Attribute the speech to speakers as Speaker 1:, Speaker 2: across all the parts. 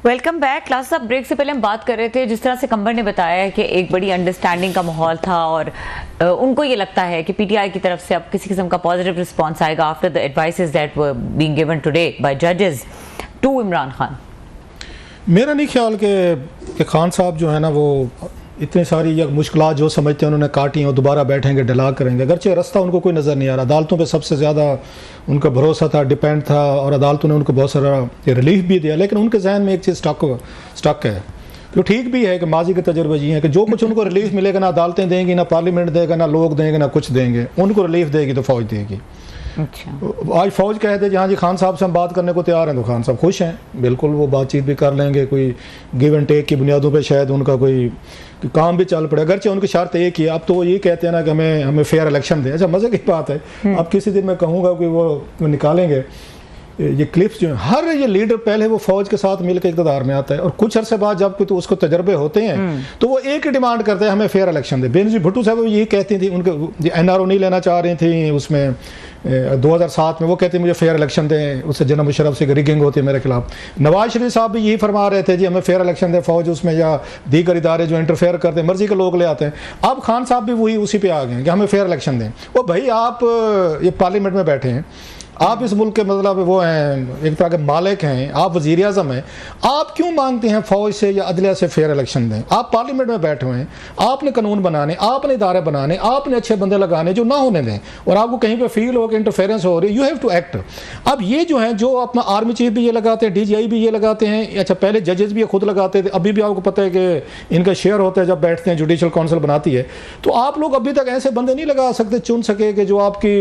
Speaker 1: Welcome back. Class साहब, break से पहले हम बात कर रहे थे जिस तरह से कंबर ने बताया है कि एक बड़ी अंडरस्टैंडिंग का माहौल था और उनको ये लगता है कि पीटीआई की तरफ से अब किसी किस्म का पॉजिटिव रिस्पांस आएगा after the advices that were being given today by जजेस टू इमरान खान।
Speaker 2: मेरा नहीं ख्याल कि खान साहब जो है ना वो इतनी सारी मुश्किलात जो समझते हैं उन्होंने काटी हैं और दोबारा बैठेंगे डिला करेंगे। अगरचे रास्ता उनको कोई नज़र नहीं आ रहा, अदालतों पे सबसे ज़्यादा उनका भरोसा था, डिपेंड था और अदालतों ने उनको बहुत सारा रिलीफ भी दिया। लेकिन उनके जहन में एक चीज़ स्टक है जो ठीक भी है कि माजी के तजर्बे ये हैं कि जो कुछ उनको रिलीफ मिलेगा ना अदालतें देंगी, ना पार्लियामेंट देगा, ना लोग देंगे, ना कुछ देंगे। उनको रिलीफ देगी तो फौज देगी। अच्छा। आज फौज कहते हैं हाँ जी खान साहब से हम बात करने को तैयार हैं, तो खान साहब खुश हैं, बिल्कुल वो बातचीत भी कर लेंगे। कोई गिव एंड टेक की बुनियादों पे शायद उनका कोई काम भी चल पड़े। अगरचे उनकी शर्त एक ही, अब तो वो ये कहते हैं ना कि हमें फेयर इलेक्शन दें। अच्छा, मज़े की बात है, अब किसी दिन मैं कहूँगा कि वो निकालेंगे ये क्लिप्स जो हर ये लीडर पहले वो फौज के साथ मिलकर इक़्तिदार में आता है और कुछ अरसे बाद जब कोई तो उसको तजर्बे होते हैं तो वो एक ही डिमांड करते हैं, हमें fair election they. Benazir Bhutto साहब वो यही कहती थी, उनके एनआरओ नहीं लेना चाह रही थी उसमें 2007 में, वो कहते मुझे फेयर इलेक्शन दें, उससे जनरल मुशर्रफ से रिगिंग होती है मेरे खिलाफ। नवाज शरीफ साहब भी यही फरमा रहे थे जी हमें फेयर इलेक्शन दें, फौज उसमें या दीगर इदारे जो इंटरफेयर करते हैं मर्जी के लोग ले आते हैं। अब खान साहब भी वही उसी पे आ गए हैं कि हमें फेयर इलेक्शन दें। वो भाई आप ये पार्लियामेंट में बैठे हैं, आप इस मुल्क के मतलब वो हैं, एक तरह के मालिक हैं, आप वज़ीर आज़म हैं, आप क्यों मांगते हैं फौज से या अदलिया से फेयर इलेक्शन दें? आप पार्लियामेंट में बैठे हुए हैं, आपने कानून बनाने, आपने इदारे बनाने, आपने अच्छे बंदे लगाने जो ना होने दें, और आपको कहीं पे फील हो कि इंटरफेरेंस हो रही है, यू हैव टू एक्ट। अब ये जो है जो अपना आर्मी चीफ भी ये लगाते हैं, DGI भी ये लगाते हैं, अच्छा पहले जजेस भी ये खुद लगाते थे, अभी भी आपको पता है कि इनका शेयर होता है जब बैठते हैं, जुडिशल काउंसिल बनाती है। तो आप लोग अभी तक ऐसे बंदे नहीं लगा सकते, चुन सके कि जो आपकी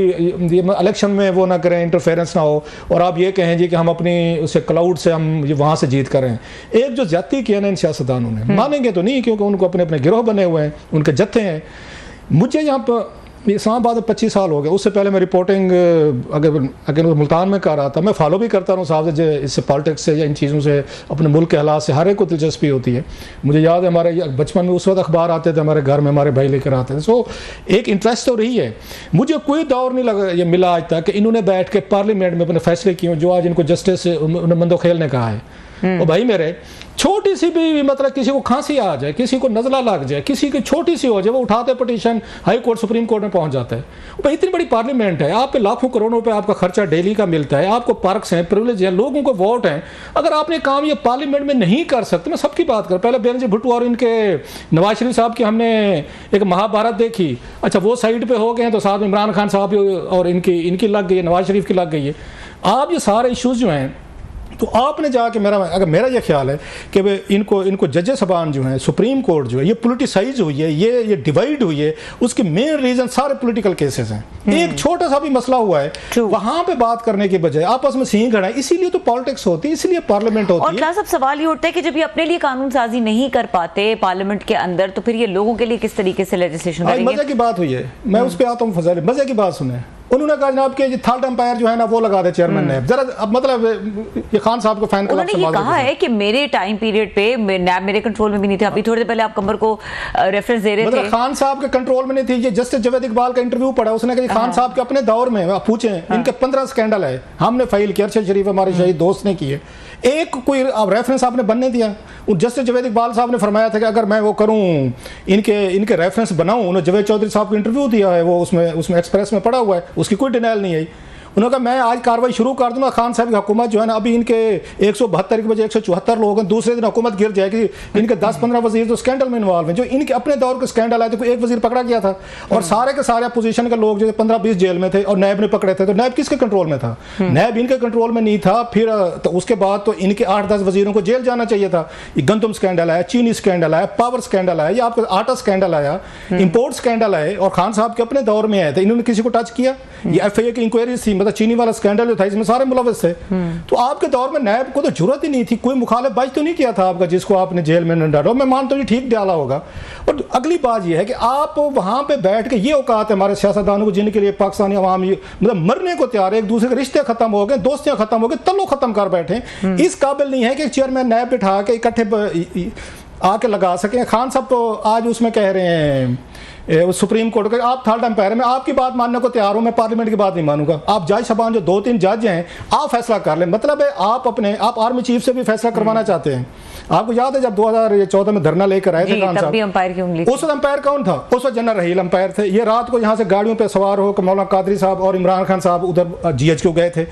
Speaker 2: इलेक्शन में वो ना करें, इंटरफेरेंस ना हो, और आप ये कहें जी कि हम अपनी उसे क्लाउड से हम वहां से जीत कर रहे हैं। एक जो ज्यादती किया ना इन सियासतदानों ने, मानेंगे तो नहीं क्योंकि उनको अपने अपने गिरोह बने हुए हैं, उनके जत्थे हैं। मुझे यहाँ पर इस्लामाबाद में 25 साल हो गए, उससे पहले मैं रिपोर्टिंग अगर मुल्तान में कर रहा था, मैं फॉलो भी करता हूँ साहब से, इससे पॉलिटिक्स से या इन चीज़ों से, अपने मुल्क के हालात से हर एक को दिलचस्पी होती है। मुझे याद है हमारे बचपन में उस वक्त अखबार आते थे हमारे घर में, हमारे भाई लेकर आते थे, सो एक इंटरेस्ट तो रही है। मुझे कोई दौर नहीं लगा ये मिला आज तक कि इन्होंने बैठ के पार्लियामेंट में अपने फैसले किए जो आज इनको जस्टिस मंदोखेल ने कहा है। और भाई मेरे छोटी सी भी मतलब किसी को खांसी आ जाए, किसी को नज़ला लग जाए, किसी की छोटी सी हो जाए, वो उठाते petition high court supreme court में पहुंच जाता है। भाई इतनी बड़ी पार्लियामेंट है, आप पे लाखों करोड़ों पे आपका खर्चा डेली का मिलता है, आपको पार्क्स हैं, प्रिविलेज है, लोगों को वोट हैं। अगर आपने काम ये पार्लियामेंट में नहीं कर सकते, मैं सबकी बात कर, पहले बेनज़ीर भुट्टो और इनके नवाज शरीफ साहब की हमने एक महाभारत देखी। अच्छा वो साइड पर हो गए हैं तो साथ में इमरान खान साहब और इनकी लग गई है, नवाज शरीफ की लग गई है। आप ये सारे इशूज़ जो हैं तो आपने जाके मेरा ये ख्याल है कि इनको जजेस सबान जो हैं, सुप्रीम कोर्ट जो है ये पोलिटिसाइज हुई है, ये डिवाइड हुई है, उसके मेन रीजन सारे पॉलिटिकल केसेस हैं। एक छोटा सा भी मसला हुआ है वहां पे बात करने के बजाय आपस में सिंह गड़ा है, इसीलिए तो पॉलिटिक्स होती है, इसलिए पार्लियामेंट होती है।
Speaker 1: और क्लास अब सवाल ये उठता है कि जब ये अपने लिए कानून साजी नहीं कर पाते पार्लियामेंट के अंदर, तो फिर ये लोगों के लिए किस तरीके से लेजिस्लेशन करेंगे?
Speaker 2: मजे की बात हुई है, मैं उस पर आता हूँ फजल, मजे की बात सुने। उन्होंने कहा जनाब कि थर्ड एम्पायर जो है ना वो लगा दे चेयरमैन ने। जरा अब मतलब ये खान साहब को फैन क्लब
Speaker 1: उन्होंने ये कहा है कि मेरे टाइम पीरियड पे नैब मेरे कंट्रोल में भी नहीं था। अभी थोड़ी देर पहले आप कंबर को रेफरेंस दे रहे थे, खान
Speaker 2: साहब के कंट्रोल में नहीं थी। ये जस्टिस जावेद इकबाल का इंटरव्यू पढ़ा, उसने कहा खान साहब के अपने दौर में आप पूछे इनके 15 स्कैंडल है, हमने फाइल किया, अरशद शरीफ हमारे शहीद दोस्त ने किए, एक कोई रेफरेंस आपने बनने दिया। जस्टिस जावेद इकबाल साहब ने फरमाया था कि अगर मैं वो करूं इनके रेफरेंस बनाऊं, उन्होंने जावेद चौधरी साहब को इंटरव्यू दिया है, वो उसमें एक्सप्रेस में पड़ा हुआ है, उसकी कोई डिनाइल नहीं आई। उन्होंने कहा मैं आज कार्रवाई शुरू कर दूंगा, खान साहब की हुकूमत जो है ना, अभी इनके 172 के बजाय 174 लोग हैं, दूसरे दिन हुकूमत गिर जाएगी। इनके 10-15 वजीर तो स्कैंडल में इन्वॉल्व हैं, जो इनके अपने दौर के स्कैंडल आए थे। कोई एक वजीर पकड़ा गया था और सारे के सारे अपोजिशन के लोग जो 15-20 जेल में थे और नैब ने पकड़े थे। तो नैब किसके कंट्रोल में था? नैब इनके कंट्रोल में नहीं था। फिर तो उसके बाद तो इनके 8-10 वजीरों को जेल जाना चाहिए था। गंदम स्कैंडल आया, चीनी स्कैंडल आया, पावर स्कैंडल आया, या आपका आटा स्कैंडल आया, इंपोर्ट स्कैंडल आए, और खान साहब के अपने दौर में आए थे। इन्होंने किसी को टच किया? ये FIA की इंक्वायरी थी, मतलब चीनी वाला स्कैंडल जो था इसमें सारे मुलविस थे। तो आपके दौर में नैब को तो जरूरत ही नहीं थी, कोई मुखालिफ बाज तो नहीं किया था आपका जिसको आपने जेल में न डालो। मैं मानता हूँ ठीक डाला होगा। और अगली बात यह है कि आप वहां पे बैठ के, ये औकात है हमारे सियासतदानों को जिनके लिए पाकिस्तानी अवाम मतलब मरने को तैयार है, एक दूसरे के रिश्ते खत्म हो गए, दोस्तियां खत्म हो गए, तल्लो खत्म कर बैठे, इस काबिल नहीं है कि चेयरमैन नैब बिठा के इकट्ठे आके लगा सकें। खान साहब तो आज उसमें कह रहे हैं सुप्रीम कोर्ट का आप थर्ड एम्पायर है, मैं आपकी बात मानने को तैयार हूं, मैं पार्लियामेंट की बात नहीं मानूंगा। आप जज साहबान जो 2-3 जज हैं आप फैसला कर लें, मतलब है आप आर्मी चीफ से भी फैसला करवाना चाहते हैं। आपको याद है जब 2014 में धरना लेकर आए थे खान साहब, उस वक्त अंपायर कौन था? उस वक्त जनरल रहील अंपायर थे। ये रात को यहाँ से गाड़ियों पे सवार हो मौलाना कादरी साहब और इमरान खान साहब उधर GHQ गए थे,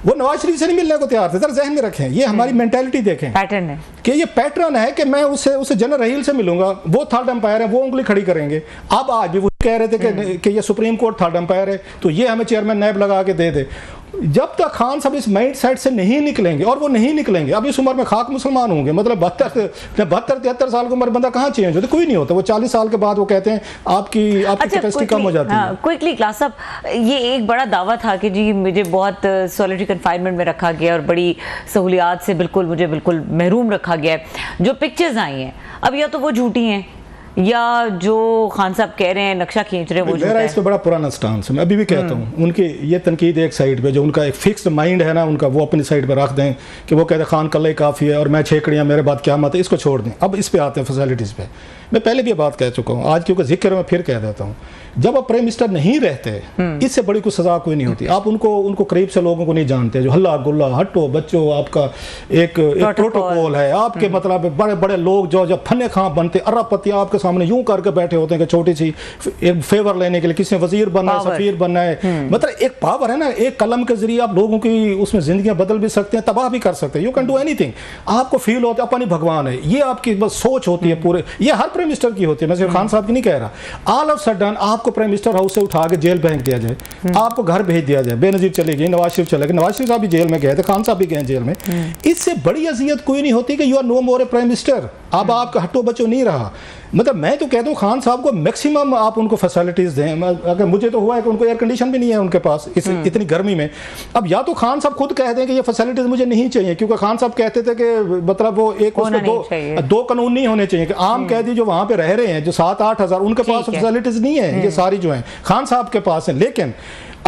Speaker 2: वो नवाज शरीफ से नहीं मिलने को तैयार थे। जरा जहन में रखें, ये हमारी मेंटालिटी देखें, पैटर्न है कि ये पैटर्न है कि मैं उससे जनरल रहील से मिलूंगा, वो थर्ड अंपायर है, वो उंगली खड़ी करेंगे। अब आज भी वो कह रहे थे कि ये सुप्रीम कोर्ट थर्ड अंपायर है तो ये हमें चेयरमैन नैब लगा के दे दे। जब तक खान साहब इस माइंड सेट से नहीं निकलेंगे, और वो नहीं निकलेंगे, अब इस उम्र में खाक मुसलमान होंगे, मतलब 72-73 साल की उम्र बंदा कहाँ चेंज होता? कोई नहीं होता। वो 40 साल के बाद वो कहते हैं आपकी कैपेसिटी कम हो जाती है।
Speaker 1: क्विकली क्लास साहब, ये एक बड़ा दावा था कि जी मुझे बहुत सॉलिटरी कन्फाइनमेंट में रखा गया और बड़ी सहूलियात से मुझे बिल्कुल महरूम रखा गया है। जो पिक्चर्स आई हैं अब या तो वो झूठी हैं या जो खान साहब कह रहे हैं नक्शा खींच रहे हैं वो
Speaker 2: मेरा इस पे बड़ा पुराना स्टांस है, मैं अभी भी कहता हूँ। उनकी ये तनकीद एक साइड पे, जो उनका एक फिक्स्ड माइंड है ना उनका, वो अपनी साइड पे रख दें कि वो कहते हैं खान कल्ला ही काफ़ी है और मैं छेकड़ियाँ मेरे बाद क्या मत है, इसको छोड़ दें। अब इस पे आते हैं फैसिलिटीज़ पे। मैं पहले भी ये बात कह चुका हूँ, आज क्योंकि जिक्र में फिर कह देता हूँ, जब आप प्राइम मिनिस्टर नहीं रहते इससे बड़ी कोई सजा कोई नहीं होती। आप उनको करीब से लोगों को नहीं जानते, जो हल्ला गुल्ला हटो बच्चों, आपका एक प्रोटोकॉल है आपके, मतलब बड़े बड़े लोग जो जब फन्ने खां बनते अरबपति आपके सामने यूं करके बैठे होते हैं कि छोटी सी एक फेवर लेने के लिए किसी ने वजीर बनना है, सफीर बनना है, मतलब एक पावर है ना, एक कलम के जरिए आप लोगों की उसमें जिंदगियां बदल भी सकते हैं, तबाह भी कर सकते हैं। You can do anything. आपको फील होता है अपन ही भगवान है, ये आपकी बस सोच होती है पूरे, ये हर प्राइम मिनिस्टर की होती है, मैं सिर्फ खान साहब की नहीं कह रहा। ऑल ऑफ सडन आपको प्राइम मिनिस्टर हाउस से उठा के जेल फेंक दिया जाए, आपको घर भेज दिया जाए, बेनजीर चले गए, नवाज शरीफ चले गए, नवाज शरीफ साहब भी जेल में गए थे, खान साहब भी गए जेल में। इससे बड़ी अजियत कोई नहीं होती कि you are no more a prime minister. अब आपका हट्टो बच्चो नहीं रहा। मतलब मैं तो कहता हूँ खान साहब को मैक्सिमम आप उनको फैसिलिटीज दें। अगर मुझे तो हुआ है कि उनको एयर कंडीशन भी नहीं है उनके पास इतनी गर्मी में। अब या तो खान साहब खुद कह दें कि ये फैसिलिटीज मुझे नहीं चाहिए, क्योंकि खान साहब कहते थे कि मतलब वो एक दो कानून नहीं होने चाहिए कि आम कैदी जो वहां पे रह रहे हैं जो 7-8 हज़ार, उनके पास फैसिलिटीज नहीं है, ये सारी जो है खान साहब के पास है। लेकिन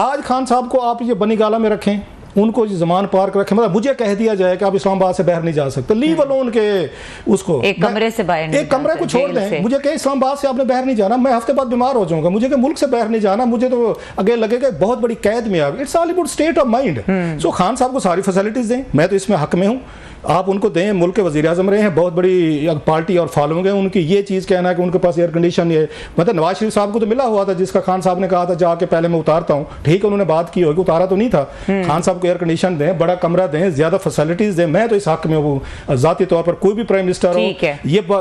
Speaker 2: आज खान साहब को आप ये बनी गाला में रखें, उनको जमान पार्क रखें, मतलब मुझे कह दिया जाए कि आप इस्लामाबाद से बाहर नहीं जा सकते, लीव अलोन के उसको
Speaker 1: एक कमरे से बाहर,
Speaker 2: एक कमरे को छोड़ दें। मुझे कहे इस्लामाबाद से आपने बाहर नहीं जाना, मैं हफ्ते बाद बीमार हो जाऊंगा, मुझे मुल्क से बाहर नहीं जाना, मुझे तो अगर लगेगा बहुत बड़ी कैद में आ गई। It's all about state of mind. So Khan साहब को सारी फैसिलिटीज दें, मैं तो इसमें हक में हूँ, आप उनको दें। मुल्क के वज़ीर आज़म रहे हैं, बहुत बड़ी पार्टी और फॉलोइंग है उनकी। ये चीज़ कहना है कि उनके पास एयर कंडीशन है, मतलब नवाज शरीफ साहब को तो मिला हुआ था, जिसका खान साहब ने कहा था जाके पहले मैं उतारता हूँ, ठीक है उन्होंने बात की होगी, उतारा तो नहीं था। खान साहब को एयर कंडीशन दें, बड़ा कमरा दें, ज्यादा फैसिलिटीज दें। मैं तो इस हक में हूँ जाती तौर पर, कोई भी प्राइम मिनिस्टर हो,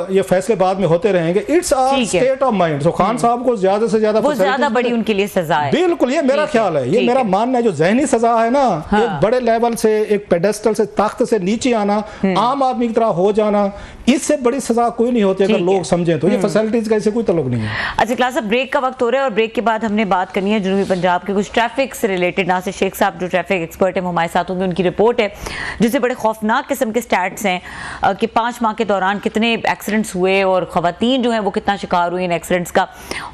Speaker 2: ये फैसले बाद में होते रहेंगे। It's all state of mind. So Khan साहब को ज्यादा से ज्यादा
Speaker 1: बड़ी उनके लिए सजा है।
Speaker 2: बिल्कुल, ये मेरा ख्याल है, ये मेरा मानना है। जो जहनी सजा है ना, एक बड़े लेवल से, एक पेडेस्टल से, तख्त से नीचे आना, आम आदमी की तरह हो जाना, इससे बड़ी सजा कोई नहीं होती अगर लोग समझें तो। ये फैसिलिटीज का इससे कोई ताल्लुक नहीं है।
Speaker 1: अच्छा क्लास, अब ब्रेक का वक्त हो रहा है और ब्रेक के बाद हमने बात करनी है जनूबी पंजाब के कुछ ट्रैफिक से रिलेटेड। नासिर शेख साहब जो ट्रैफिक एक्सपर्ट है हमारे साथ होंगे, उनकी रिपोर्ट है जिससे बड़े खौफनाक किस्म के स्टैट्स हैं कि 5 माह के दौरान कितने एक्सीडेंट्स हुए और खवातीन जो हैं वो कितना शिकार हुई इन एक्सीडेंट्स का,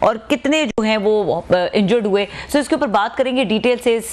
Speaker 1: और कितने जो हैं वो इंजर्ड हुए। सो इसके ऊपर बात करेंगे डिटेल से इस